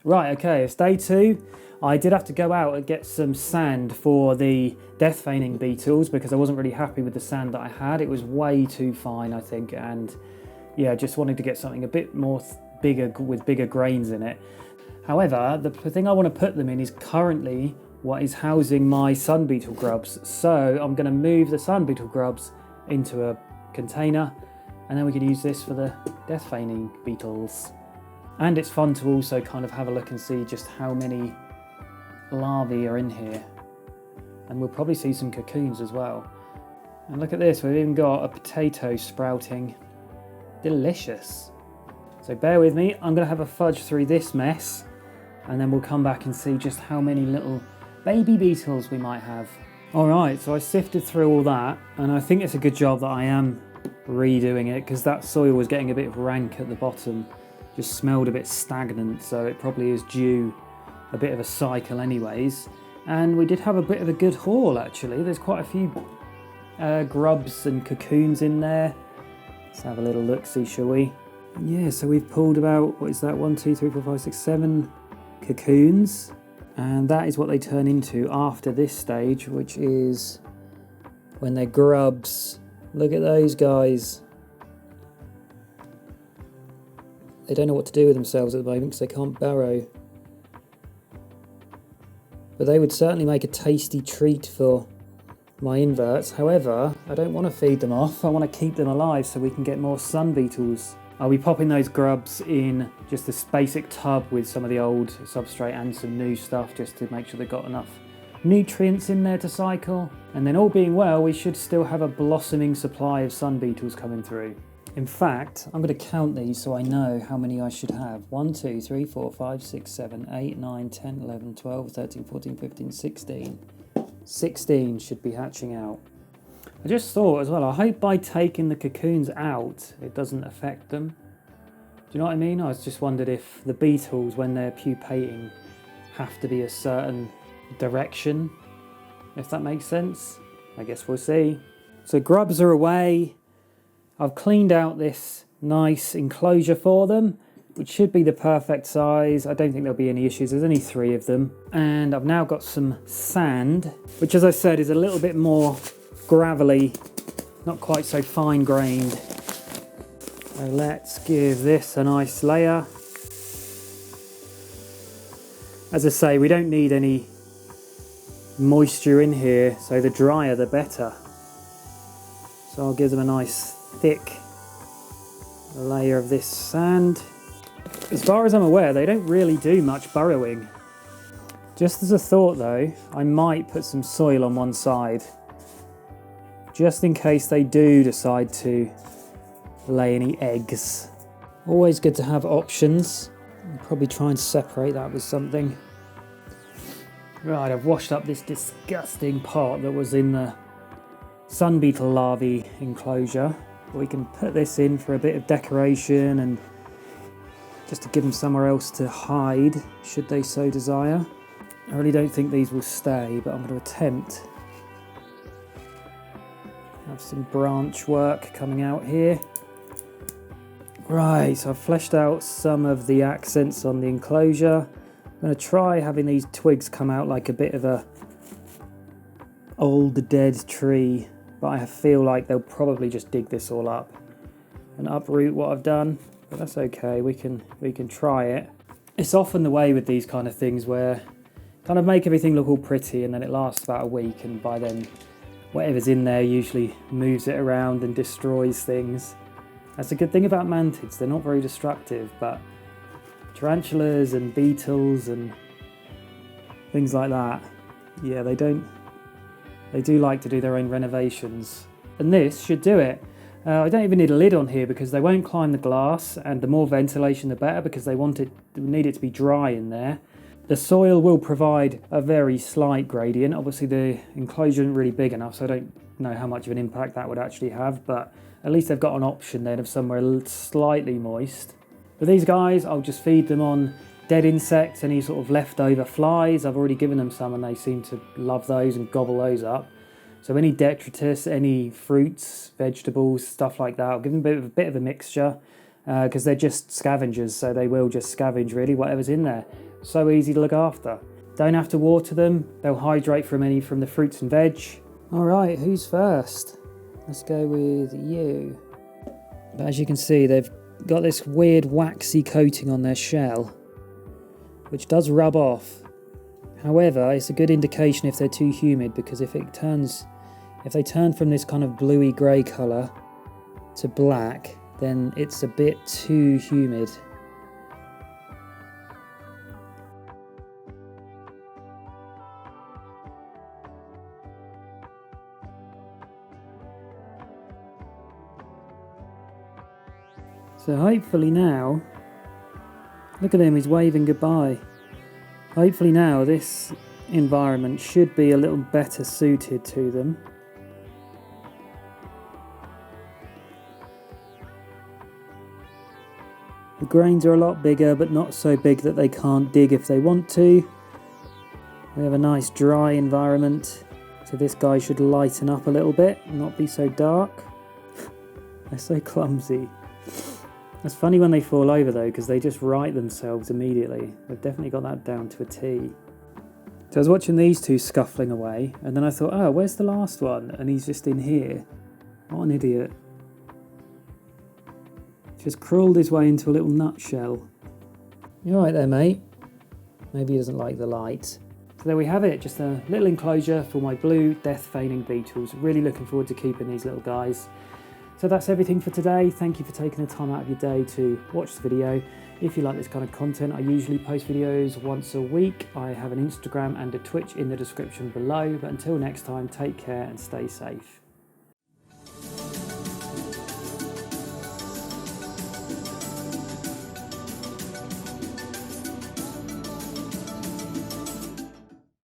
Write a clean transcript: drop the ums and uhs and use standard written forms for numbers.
Right, okay, it's day 2. I did have to go out and get some sand for the death feigning beetles because I wasn't really happy with the sand that I had. It was way too fine, I think, and yeah, just wanted to get something a bit more bigger with bigger grains in it. However, the thing I want to put them in is currently what is housing my sun beetle grubs. So I'm going to move the sun beetle grubs into a container, and then we can use this for the death feigning beetles. And it's fun to also kind of have a look and see just how many larvae are in here. And we'll probably see some cocoons as well. And look at this, we've even got a potato sprouting. Delicious. So bear with me, I'm going to have a fudge through this mess, and then we'll come back and see just how many little baby beetles we might have. Alright, so I sifted through all that, and I think it's a good job that I am redoing it, because that soil was getting a bit rank at the bottom. Just smelled a bit stagnant, so it probably is due a bit of a cycle anyways. And we did have a bit of a good haul actually. There's quite a few grubs and cocoons in there. Let's have a little look, see, shall we? Yeah, so we've pulled about, what is that, 1, 2, 3, 4, 5, 6, 7 cocoons. And that is what they turn into after this stage, which is when they're grubs. Look at those guys. They don't know what to do with themselves at the moment because they can't burrow. But they would certainly make a tasty treat for my inverts. However, I don't want to feed them off. I want to keep them alive so we can get more sun beetles. I'll be popping those grubs in just this basic tub with some of the old substrate and some new stuff just to make sure they've got enough nutrients in there to cycle. And then all being well, we should still have a blossoming supply of sun beetles coming through. In fact, I'm going to count these so I know how many I should have. 1, 2, 3, 4, 5, 6, 7, 8, 9, 10, 11, 12, 13, 14, 15, 16. 16 should be hatching out. I just thought as well, I hope by taking the cocoons out, it doesn't affect them. Do you know what I mean? I just wondered if the beetles, when they're pupating, have to be a certain direction, if that makes sense. I guess we'll see. So grubs are away. I've cleaned out this nice enclosure for them, which should be the perfect size. I don't think there'll be any issues. There's only 3 of them. And I've now got some sand, which, as I said, is a little bit more gravelly, not quite so fine grained. So let's give this a nice layer. As I say, we don't need any moisture in here, so the drier the better. So I'll give them a nice thick layer of this sand. As far as I'm aware, they don't really do much burrowing. Just as a thought though, I might put some soil on one side, just in case they do decide to lay any eggs. Always good to have options. I'll probably try and separate that with something. Right, I've washed up this disgusting pot that was in the sun beetle larvae enclosure. We can put this in for a bit of decoration and just to give them somewhere else to hide, should they so desire. I really don't think these will stay, but I'm going to attempt. Have some branch work coming out here. Right, so I've fleshed out some of the accents on the enclosure. I'm going to try having these twigs come out like a bit of a old dead tree, but I feel like they'll probably just dig this all up and uproot what I've done, but that's okay, we can try it. It's often the way with these kind of things where kind of make everything look all pretty and then it lasts about a week, and by then whatever's in there usually moves it around and destroys things. That's a good thing about mantids, they're not very destructive, but tarantulas and beetles and things like that, yeah, they do like to do their own renovations. And this should do it. I don't even need a lid on here because they won't climb the glass, and the more ventilation the better because they need it to be dry in there. The soil will provide a very slight gradient. Obviously the enclosure isn't really big enough, so I don't know how much of an impact that would actually have, but at least they've got an option then of somewhere slightly moist. But these guys, I'll just feed them on dead insects, any sort of leftover flies. I've already given them some and they seem to love those and gobble those up. So any detritus, any fruits, vegetables, stuff like that, I'll give them a bit of a mixture because they're just scavengers, so they will just scavenge really whatever's in there. so easy to look after. Don't have to water them, they'll hydrate from the fruits and veg. Alright, who's first? Let's go with you. But as you can see, they've got this weird waxy coating on their shell, which does rub off. However, it's a good indication if they're too humid, because if they turn from this kind of bluey grey colour to black, then it's a bit too humid. So hopefully now, look at him, he's waving goodbye. Hopefully now this environment should be a little better suited to them. The grains are a lot bigger, but not so big that they can't dig if they want to. We have a nice dry environment, so this guy should lighten up a little bit and not be so dark. They're so clumsy. It's funny when they fall over though, because they just right themselves immediately. They've definitely got that down to a T. So I was watching these two scuffling away, and then I thought, oh, where's the last one? And he's just in here. What an idiot. Just crawled his way into a little nutshell. You alright there, mate? Maybe he doesn't like the light. So there we have it, just a little enclosure for my blue death feigning beetles. Really looking forward to keeping these little guys. So that's everything for today. Thank you for taking the time out of your day to watch the video. If you like this kind of content, I usually post videos once a week. I have an Instagram and a Twitch in the description below. But until next time, take care and stay safe.